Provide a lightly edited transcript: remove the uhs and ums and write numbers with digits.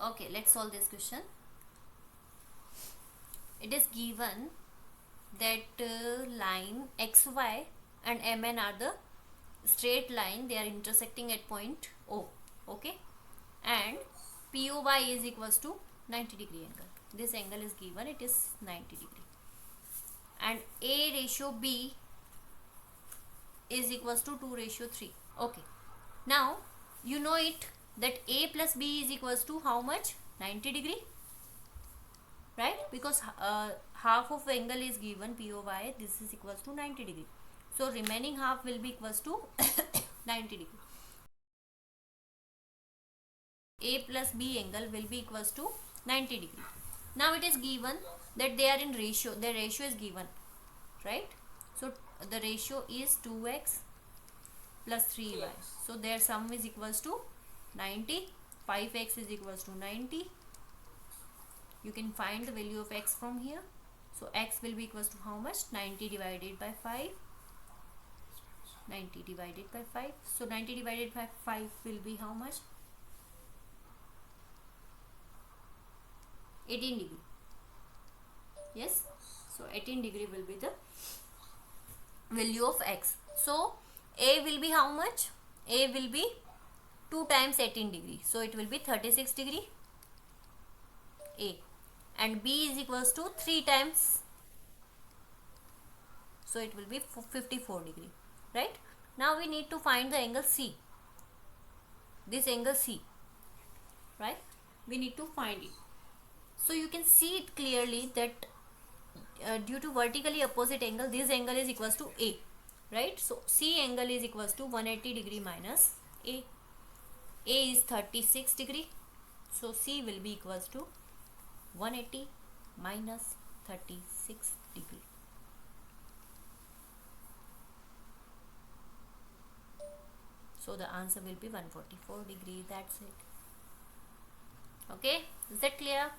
Okay, let's solve this question. It is given that line xy and mn are the straight line, they are intersecting at point O. Okay, and POV is equals to 90 degree angle. This angle is given, it is 90 degree, and A ratio B is equals to 2:3. Okay, now you know it that A plus B is equals to how much? 90 degree, right? Because half of angle is given POY, this is equals to 90 degree, so remaining half will be equals to 90 degree. A plus B angle will be equals to 90 degree. Now it is given that they are in ratio, the ratio is given, right? So the ratio is 2x plus 3y, so their sum is equals to 90. 5x is equals to 90. You can find the value of x from here. So x will be equals to how much? 90 divided by 5. 90 divided by 5. So 90 divided by 5 will be how much? 18 degree. Yes. So 18 degree will be the value of x. So A will be how much? A will be 2 times 18 degree. So it will be 36 degree. A. And B is equals to 3 times. So it will be 54 degree. Right? Now we need to find the angle C. This angle C. Right? We need to find it. So you can see it clearly that due to vertically opposite angle, this angle is equals to A. Right? So C angle is equals to 180 degree minus A. A is 36 degree. So C will be equals to 180 minus 36 degree. So the answer will be 144 degree. That's it. Okay, is that clear?